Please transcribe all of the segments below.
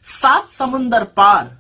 सात समुंदर पार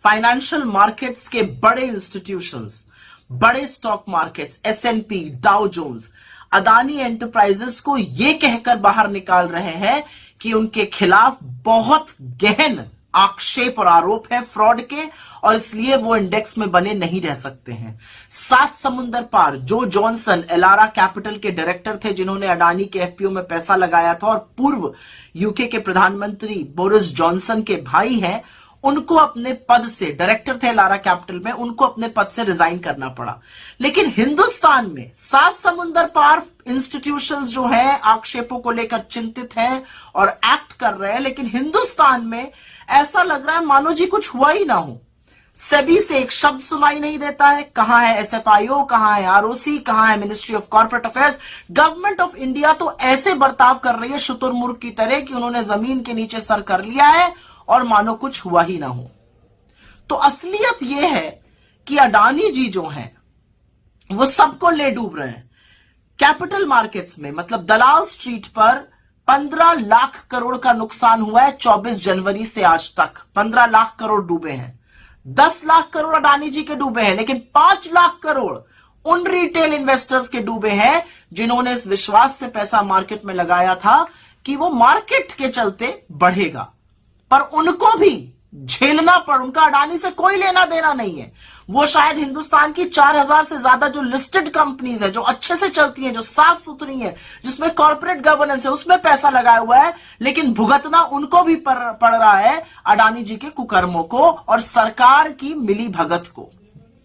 financial markets के बड़े इंस्टीट्यूशंस, बड़े stock markets, S and P, Dow Jones Adani enterprises को यह कहकर बाहर निकाल रहे हैं कि उनके खिलाफ बहुत गहन आक्षेप और आरोप है फ्रॉड के, और इसलिए वो इंडेक्स में बने नहीं रह सकते हैं। सात समुंदर पार जो जॉनसन एलारा कैपिटल के डायरेक्टर थे, जिन्होंने अडानी के एफपीओ में पैसा लगाया था और पूर्व यूके के प्रधानमंत्री बोरिस जॉनसन के भाई हैं, उनको अपने पद से, डायरेक्टर थे एलारा कैपिटल में, उनको अपने पद से रिजाइन करना पड़ा। लेकिन हिंदुस्तान में सात समुंदर पार इंस्टीट्यूशंस जो हैं आक्षेपों को लेकर चिंतित हैं और एक्ट कर रहे हैं, लेकिन हिंदुस्तान में ऐसा लग रहा है मानो जी कुछ हुआ ही ना हो। सेबी से एक शब्द सुनाई नहीं देता है। कहां है एसएफआईओ, कहां है आरओसी, कहां है ministry of corporate affairs. Government of India तो ऐसे बर्ताव कर रही है शुतुरमुर्ग की तरह कि उन्होंने जमीन के नीचे सर कर लिया है और मानो कुछ हुआ ही ना हो। तो असलियत यह है कि अडानी जी जो हैं वो सबको ले डूब रहे हैं। कैपिटल मार्केट्स में, मतलब दलाल स्ट्रीट पर 15 लाख करोड़ का नुकसान हुआ है 24 जनवरी से आज तक। 15 लाख करोड़ डूबे हैं। 10 लाख करोड़ अडानी जी के डूबे हैं, लेकिन 5 लाख करोड़ उन रिटेल इन्वेस्टर्स के डूबे हैं जिन्होंने इस विश्वास से पैसा मार्केट में लगाया था कि वो मार्केट के चलते बढ़ेगा, पर उनको भी झेलना पड़। उनका अडानी से कोई लेना देना नहीं है। वो शायद हिंदुस्तान की 4000 से ज्यादा जो लिस्टेड कंपनीज है, जो अच्छे से चलती हैं, जो साफ सुथरी है, जिसमें कॉर्पोरेट गवर्नेंस है, उसमें पैसा लगाया हुआ है, लेकिन भुगतना उनको भी पड़ रहा है अडानी जी के कुकर्मों को और सरकार की मिली भगत को।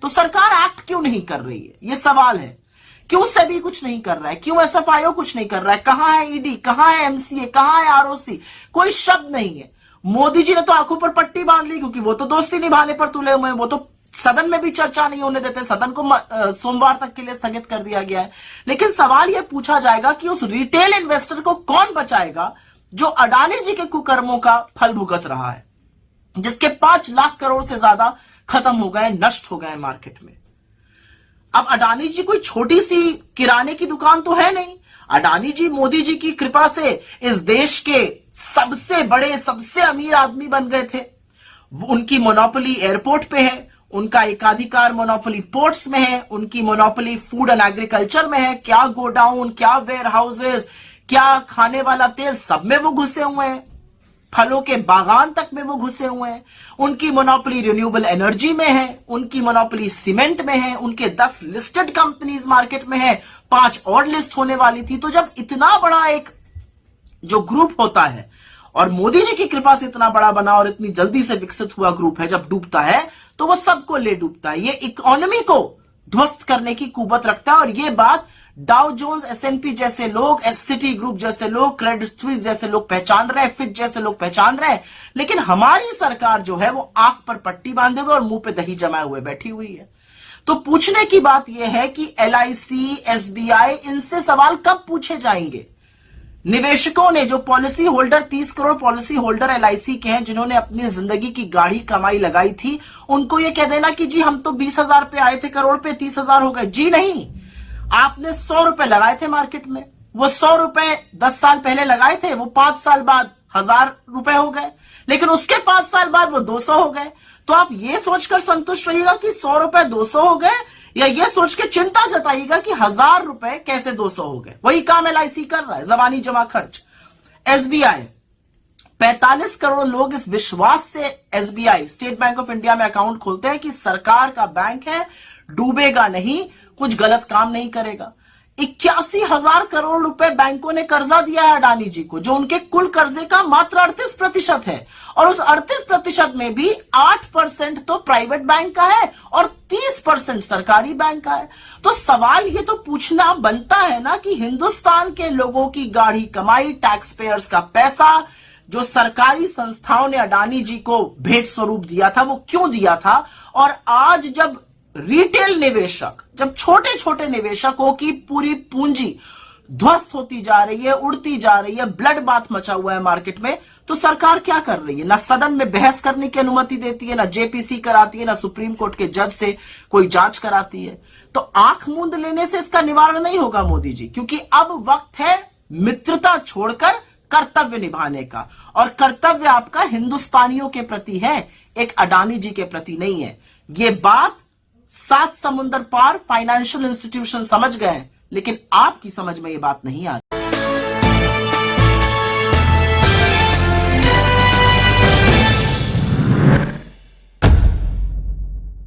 तो सरकार एक्ट क्यों नहीं कर रही है, ये सवाल है। क्यों सेबी कुछ नहीं कर रहा है, क्यों एसएफआईओ कुछ नहीं कर रहा है, कहां है ईडी, कहां है एमसीए, कहां है आरओसी, कोई शब्द नहीं है। मोदी जी ने तो आंखों पर पट्टी बांध ली, क्योंकि वो तो दोस्ती निभाने पर तुले हुए हैं। वो तो सदन में भी चर्चा नहीं होने देते, सदन को सोमवार तक के लिए स्थगित कर दिया गया है। लेकिन सवाल यह पूछा जाएगा कि उस रिटेल इन्वेस्टर को कौन बचाएगा जो अडानी जी के कुकर्मों का फल भुगत रहा है, जिसके 5 लाख करोड़ से ज्यादा खत्म हो गए, नष्ट हो गए मार्केट में। अब अडानी जी कोई छोटी सी किराने की दुकान तो है नहीं। अडानी जी मोदी जी की कृपा से इस देश के सबसे बड़े, सबसे अमीर आदमी बन गए थे। उनकी मोनोपोली एयरपोर्ट पे है, उनका एकाधिकार मोनोपोली पोर्ट्स में है, उनकी मोनोपोली फूड एंड एग्रीकल्चर में है। क्या गोडाउन, क्या वेयर हाउसेस, क्या खाने वाला तेल, सब में वो घुसे हुए हैं। फलों के बागान तक में वो घुसे हुए हैं। उनकी मोनोपोली रिन्यूएबल एनर्जी में है, उनकी मोनोपोली सीमेंट में है, उनके 10 लिस्टेड कंपनीज मार्केट में है, 5 और लिस्ट होने वाली थी। तो जब इतना बड़ा एक जो ग्रुप होता है और मोदी जी की कृपा से इतना बड़ा बना और इतनी जल्दी से विकसित हुआ ग्रुप है, जब डूबता है तो वो सबको ले डूबता है। ये इकोनॉमी को ध्वस्त करने की कुवत रखता है। और ये बात डाउ जोन्स, एसएनपी जैसे लोग, सिटी ग्रुप जैसे लोग, क्रेडिट स्विस जैसे लोग पहचान रहे हैं, फिच जैसे लोग पहचान रहे हैं। लेकिन हमारी सरकार जो है वो आंख पर पट्टी बांधे हुए और मुंह पे दही जमाए हुए बैठी हुई है। तो पूछने की बात यह है कि एलआईसी, एसबीआई, इनसे सवाल कब पूछे जाएंगे? निवेशकों ने, जो policy holder, 30 crore policy holder LIC के हैं, जिन्होंने अपनी जिंदगी की गाढ़ी कमाई लगाई थी, उनको यह कह देना कि जी हम तो 20,000 पे आए थे करोड़ पे, 30,000 हो गए। जी नहीं, आपने 100 रुपए लगाए थे मार्केट में। वो 100 रुपए 10 साल पहले लगाए थे, वो 5 साल बाद 1000 रुपए हो गए, लेकिन उसके 5 साल बाद वो 200 हो गए। तो आप ये सोचकर संतुष्ट रहिएगा कि 100 रुपए 200 हो गए, या ये सोच के चिंता जताइएगा कि 1000 रुपए कैसे 200 हो गए। वही काम एलआईसी कर रहा है, जबानी जमा खर्च। एसबीआई, 45 करोड़ लोग इस विश्वास से SBI, state bank of India में अकाउंट खोलते हैं कि सरकार का बैंक है, डूबेगा नहीं, कुछ गलत काम नहीं करेगा। 81,000 करोड़ रुपए बैंकों ने कर्जा दिया है अडानी जी को, जो उनके कुल कर्जे का मात्र 38% है। और उस 38% में भी 8% तो प्राइवेट बैंक का है और 30% सरकारी बैंक का है। तो सवाल ये तो पूछना बनता है ना कि हिंदुस्तान के लोगों की गाढ़ी कमाई, टैक्स पेयर्स का पैसा, जो सरकारी संस्थाओं ने अडानी जी को भेंट स्वरूप दिया था, वो क्यों दिया था? और आज जब रिटेल निवेशक, जब छोटे छोटे निवेशकों की पूरी पूंजी ध्वस्त होती जा रही है, उड़ती जा रही है, ब्लड बाथ मचा हुआ है मार्केट में, तो सरकार क्या कर रही है? ना सदन में बहस करने की अनुमति देती है, ना जेपीसी कराती है, ना सुप्रीम कोर्ट के जज से कोई जांच कराती है। तो आंख मूंद लेने से इसका निवारण नहीं होगा मोदी जी, क्योंकि अब वक्त है मित्रता छोड़कर कर्तव्य निभाने का, और कर्तव्य आपका हिंदुस्तानियों के प्रति है, एक अडानी जी के प्रति नहीं है। ये बात 7 समुंदर पार फाइनेंशियल इंस्टीट्यूशन समझ गए, लेकिन आपकी समझ में ये बात नहीं आ रही।